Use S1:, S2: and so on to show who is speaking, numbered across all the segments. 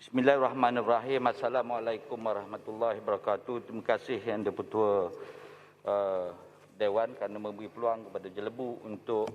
S1: Bismillahirrahmanirrahim. Assalamualaikum warahmatullahi wabarakatuh. Terima kasih Yang di-Pertua Dewan kerana memberi peluang kepada Jelebu untuk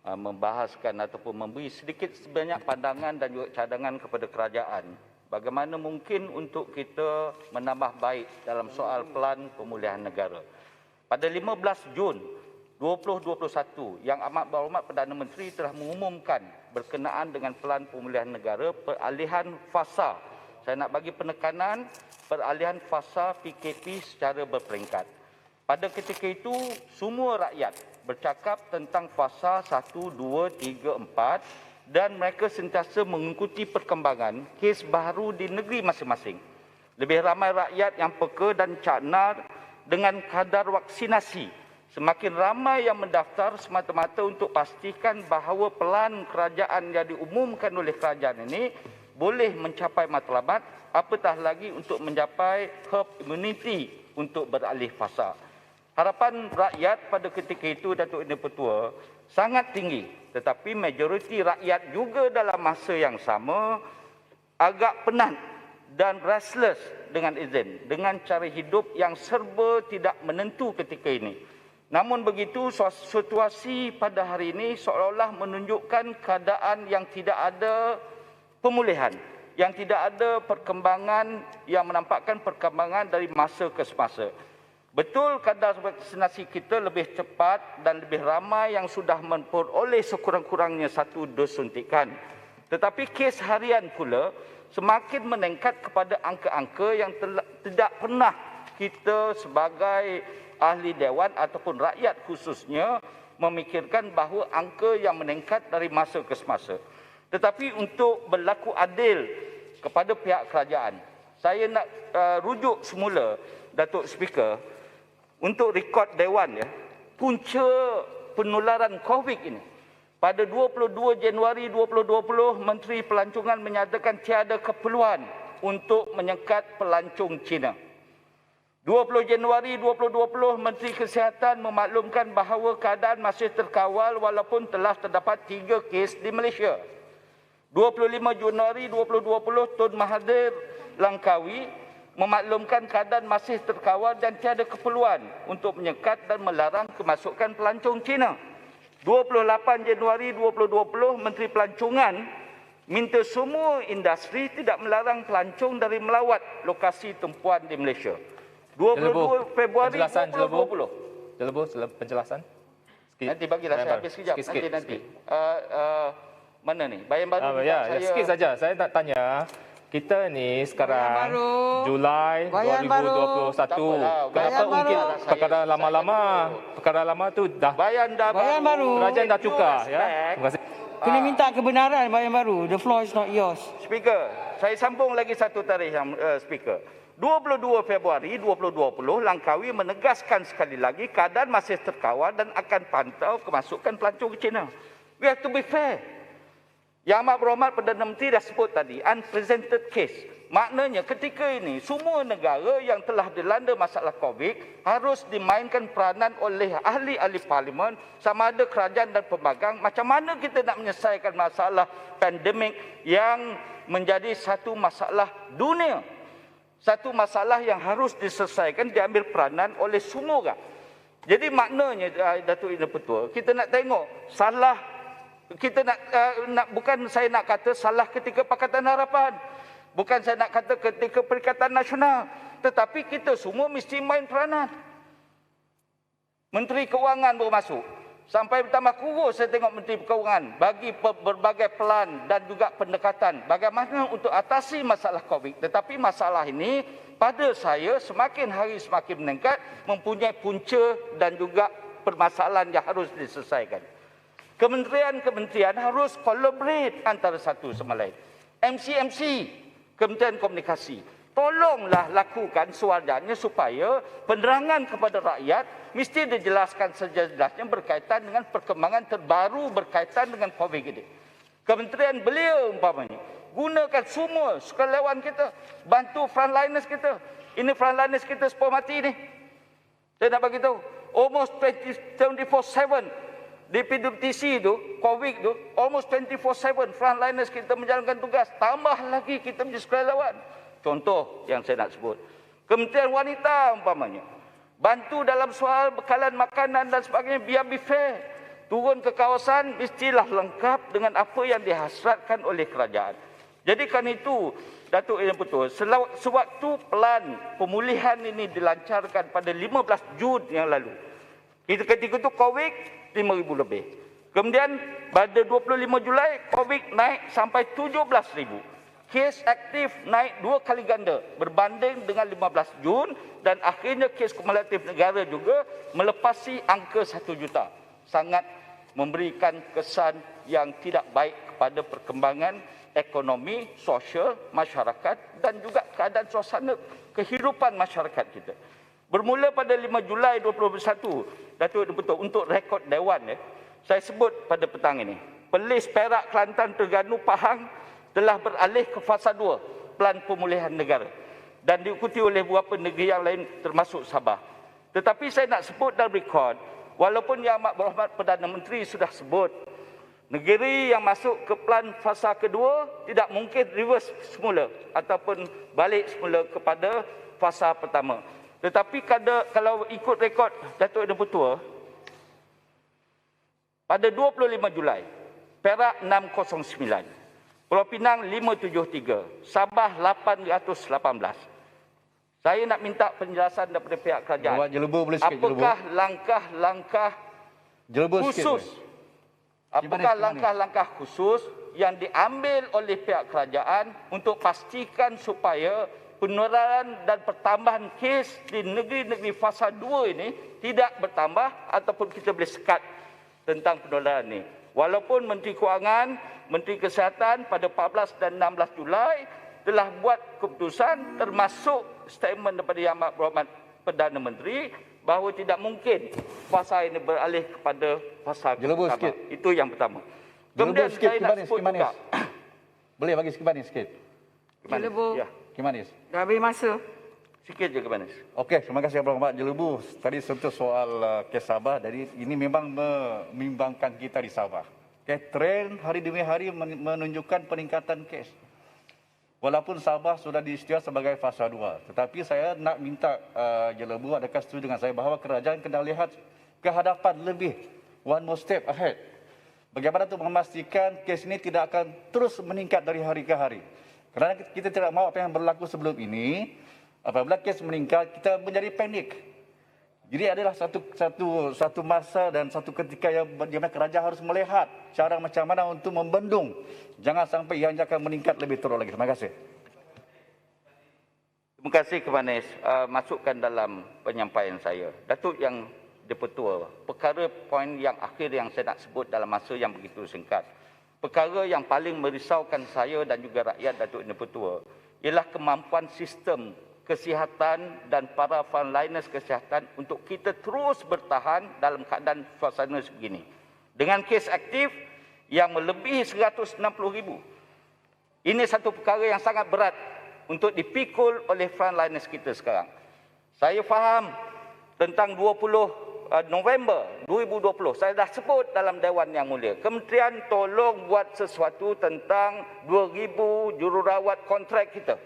S1: membahaskan ataupun memberi sedikit sebanyak pandangan dan juga cadangan kepada kerajaan. Bagaimana mungkin untuk kita menambah baik dalam soal pelan pemulihan negara. Pada 15 Jun 2021, Yang Amat Berhormat Perdana Menteri telah mengumumkan berkenaan dengan pelan pemulihan negara peralihan fasa. Saya nak bagi penekanan peralihan fasa PKP secara berperingkat. Pada ketika itu, semua rakyat bercakap tentang fasa 1, 2, 3, 4 dan mereka sentiasa mengikuti perkembangan kes baru di negeri masing-masing. Lebih ramai rakyat yang peka dan cakna dengan kadar vaksinasi. Semakin ramai yang mendaftar semata-mata untuk pastikan bahawa pelan kerajaan yang diumumkan oleh kerajaan ini boleh mencapai matlamat, apatah lagi untuk mencapai herd immunity untuk beralih fasa. Harapan rakyat pada ketika itu, Datuk Yang di-Pertua, sangat tinggi. Tetapi majoriti rakyat juga dalam masa yang sama agak penat dan restless dengan izin, dengan cara hidup yang serba tidak menentu ketika ini. Namun begitu, situasi pada hari ini seolah-olah menunjukkan keadaan yang tidak ada pemulihan, yang tidak ada perkembangan, yang menampakkan perkembangan dari masa ke semasa. Betul kadar vaksinasi kita lebih cepat dan lebih ramai yang sudah memperoleh sekurang-kurangnya 1 dos suntikan. Tetapi kes harian pula semakin meningkat kepada angka-angka yang tidak pernah kita sebagai ahli dewan ataupun rakyat khususnya memikirkan bahawa angka yang meningkat dari masa ke semasa. Tetapi untuk berlaku adil kepada pihak kerajaan, saya nak rujuk semula, Datuk Speaker, untuk rekod dewan ya, punca penularan COVID ini. Pada 22 Januari 2020, Menteri Pelancongan menyatakan tiada keperluan untuk menyekat pelancong Cina. 20 Januari 2020, Menteri Kesihatan memaklumkan bahawa keadaan masih terkawal walaupun telah terdapat 3 kes di Malaysia. 25 Januari 2020, Tun Mahathir Langkawi memaklumkan keadaan masih terkawal dan tiada keperluan untuk menyekat dan melarang kemasukan pelancong Cina. 28 Januari 2020, Menteri Pelancongan minta semua industri tidak melarang pelancong dari melawat lokasi tumpuan di Malaysia. 22 Februari 2020.
S2: Jelebu, penjelasan.
S1: Sikit. Nanti bagilah saya habis sekejap. Nanti. Mana ni? Bayan baru.
S2: Sikit saja. Saya nak tanya. Kita ni sekarang Julai 2021. Kenapa ungkit perkara lama-lama? Perkara lama tu dah.
S1: Bayan
S3: baru.
S2: Kerajaan dah tukar. Ya. Terima kasih.
S3: Kena minta kebenaran bayan baru. The floor is not yours.
S1: Speaker, saya sambung lagi satu tarikh yang Speaker. 22 Februari 2020, Langkawi menegaskan sekali lagi keadaan masih terkawal dan akan pantau kemasukan pelancong ke China. We have to be fair. Yang Amat Berhormat Perdana Menteri dah sebut tadi, unprecedented case. Maknanya ketika ini, semua negara yang telah dilanda masalah COVID harus dimainkan peranan oleh ahli-ahli parlimen, sama ada kerajaan dan pemegang. Macam mana kita nak menyelesaikan masalah pandemik yang menjadi satu masalah dunia. Satu masalah yang harus diselesaikan, diambil peranan oleh semua orang. Jadi maknanya, Datuk Yang di-Pertua, kita nak tengok salah, kita bukan saya nak kata salah ketika Pakatan Harapan. Bukan saya nak kata ketika Perikatan Nasional. Tetapi kita semua mesti main peranan. Menteri Keuangan baru masuk. Sampai bertambah kurus saya tengok Menteri Keuangan bagi berbagai pelan dan juga pendekatan bagaimana untuk atasi masalah COVID. Tetapi masalah ini pada saya semakin hari semakin meningkat, mempunyai punca dan juga permasalahan yang harus diselesaikan. Kementerian-kementerian harus collaborate antara satu sama lain. MC, Kementerian Komunikasi, tolonglah lakukan sewajarnya supaya penerangan kepada rakyat mesti dijelaskan sejelasnya berkaitan dengan perkembangan terbaru berkaitan dengan COVID ini. Kementerian beliau umpamanya, gunakan semua sukarelawan kita, bantu frontliners kita. Ini frontliners kita sepuluh mati ni. Saya nak bagi tahu, almost 24/7 di PWTC tu, COVID tu, almost 24/7 frontliners kita menjalankan tugas. Tambah lagi kita menjadi sukarelawan. Contoh yang saya nak sebut. Kementerian Wanita umpamanya. Bantu dalam soal bekalan makanan dan sebagainya, biar be fair. Turun ke kawasan, mestilah lengkap dengan apa yang dihasratkan oleh kerajaan. Jadi kan itu, Datuk yang betul, sewaktu pelan pemulihan ini dilancarkan pada 15 Jun yang lalu. Ketika itu COVID 5,000 lebih. Kemudian pada 25 Julai COVID naik sampai 17,000. Kes aktif naik 2 kali ganda berbanding dengan 15 Jun dan akhirnya kes kumulatif negara juga melepasi angka 1 juta. Sangat memberikan kesan yang tidak baik kepada perkembangan ekonomi, sosial, masyarakat dan juga keadaan suasana kehidupan masyarakat kita. Bermula pada 5 Julai 2021, Datuk betul untuk rekod Dewan saya sebut pada petang ini. Perlis Perak, Kelantan, Terengganu, Pahang telah beralih ke fasa 2 Pelan Pemulihan Negara dan diikuti oleh beberapa negeri yang lain termasuk Sabah. Tetapi saya nak sebut dalam rekod, walaupun Yang Amat Berhormat Perdana Menteri sudah sebut, negeri yang masuk ke pelan fasa kedua tidak mungkin reverse semula ataupun balik semula kepada fasa pertama. Tetapi kalau ikut rekod Datuk Yang Bertua, pada 25 Julai, Perak 609, Pulau Pinang 573, Sabah 818. Saya nak minta penjelasan daripada pihak kerajaan. Apakah langkah-langkah khusus? Apakah langkah-langkah khusus yang diambil oleh pihak kerajaan untuk pastikan supaya penularan dan pertambahan kes di negeri-negeri fasa 2 ini tidak bertambah ataupun kita boleh sekat tentang penularan ini. Walaupun Menteri Kewangan, Menteri Kesihatan pada 14 dan 16 Julai telah buat keputusan termasuk statement daripada Yang Amat Berhormat Perdana Menteri bahawa tidak mungkin fasa ini beralih kepada fasa pertama. Itu yang pertama. Kemudian saya nak sebut juga.
S4: Boleh bagi Kimanis sikit?
S3: Jelebu.
S1: Ya.
S4: Kimanis.
S3: Dah habis masa.
S1: Sikit je Kimanis.
S4: Okey, terima kasih Abang Ahmad Jelebu. Tadi sentuh soal kes Sabah. Jadi ini memang membimbangkan kita di Sabah. Okay, tren hari demi hari menunjukkan peningkatan kes. Walaupun Sabah sudah diisytiharkan sebagai fasa 2. Tetapi saya nak minta Jelebu adakah setuju dengan saya bahawa kerajaan kena lihat ke hadapan lebih. One more step ahead. Bagaimana untuk memastikan kes ini tidak akan terus meningkat dari hari ke hari. Kerana kita tidak mahu apa yang berlaku sebelum ini. Apabila kes meningkat, kita menjadi panik. Jadi adalah satu masa dan satu ketika yang di mana kerajaan harus melihat cara macam mana untuk membendung. Jangan sampai ianya akan meningkat lebih teruk lagi. Terima kasih.
S1: Terima kasih Kimanis. Masukkan dalam penyampaian saya. Datuk Yang Dipertua, perkara poin yang akhir yang saya nak sebut dalam masa yang begitu singkat. Perkara yang paling merisaukan saya dan juga rakyat Datuk Yang Dipertua ialah kemampuan sistem kesihatan dan para frontliners kesihatan untuk kita terus bertahan dalam keadaan suasana sebegini. Dengan kes aktif yang melebihi 160,000. Ini satu perkara yang sangat berat untuk dipikul oleh frontliners kita sekarang. Saya faham tentang 20 November 2020, saya dah sebut dalam Dewan Yang Mulia. Kementerian tolong buat sesuatu tentang 2,000 jururawat kontrak kita.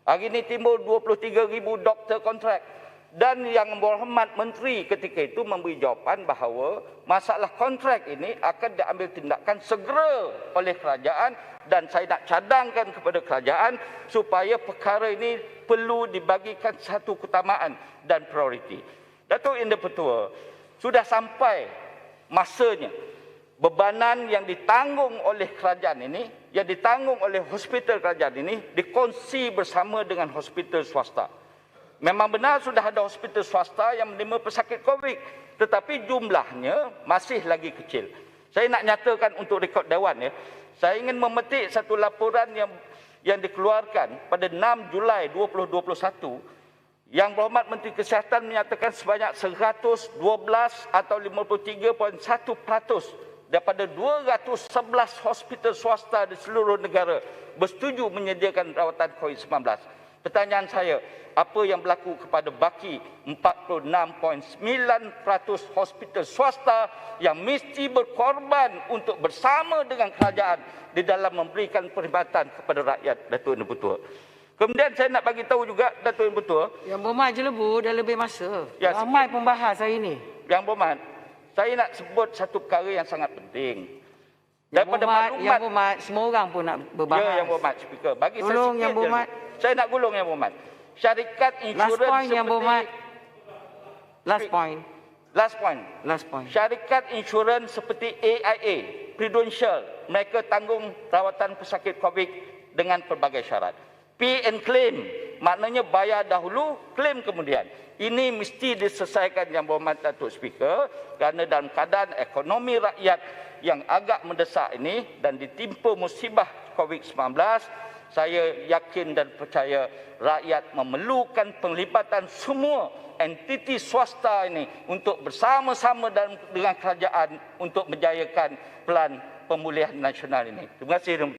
S1: Hari ini timbul 23,000 doktor kontrak. Dan Yang Berhormat Menteri ketika itu memberi jawapan bahawa masalah kontrak ini akan diambil tindakan segera oleh kerajaan dan saya nak cadangkan kepada kerajaan supaya perkara ini perlu dibagikan satu keutamaan dan prioriti. Datuk Yang Dipertua, sudah sampai masanya bebanan yang ditanggung oleh kerajaan ini, yang ditanggung oleh hospital kerajaan ini, dikongsi bersama dengan hospital swasta. Memang benar sudah ada hospital swasta yang menerima pesakit COVID, tetapi jumlahnya masih lagi kecil. Saya nak nyatakan untuk rekod Dewan, saya ingin memetik satu laporan yang dikeluarkan pada 6 Julai 2021, Yang Berhormat Menteri Kesihatan menyatakan sebanyak 112 atau 53.1% daripada 211 hospital swasta di seluruh negara bersetuju menyediakan rawatan COVID-19. Pertanyaan saya, apa yang berlaku kepada baki 46.9% hospital swasta yang mesti berkorban untuk bersama dengan kerajaan di dalam memberikan perkhidmatan kepada rakyat, Datuk Yang Dipertua. Kemudian saya nak bagi tahu juga, Datuk Yang Dipertua,
S3: Yang Berhormat Jelebu dah lebih masa.
S1: Ya,
S3: Ramai pembahas hari ini.
S1: Yang Berhormat, saya nak sebut satu perkara yang sangat penting.
S3: Yang Berhormat, semua orang pun nak berbahas.
S1: Ya, Yang Berhormat, Speaker. Bagi saya
S3: Tolong,
S1: sikit
S3: Yang Berhormat.
S1: Saya nak gulung, Yang Berhormat. Syarikat insurans
S3: Last point, Yang
S1: seperti...
S3: Berhormat. Last point.
S1: Last point.
S3: Last point.
S1: Syarikat insurans seperti AIA, Prudential, mereka tanggung rawatan pesakit COVID dengan pelbagai syarat. Pay and claim, maknanya bayar dahulu, claim kemudian. Ini mesti diselesaikan, Yang Berhormat Datuk Speaker, kerana dalam keadaan ekonomi rakyat yang agak mendesak ini dan ditimpa musibah COVID-19, saya yakin dan percaya rakyat memerlukan penglibatan semua entiti swasta ini untuk bersama-sama dengan kerajaan untuk menjayakan pelan pemulihan nasional ini. Terima kasih.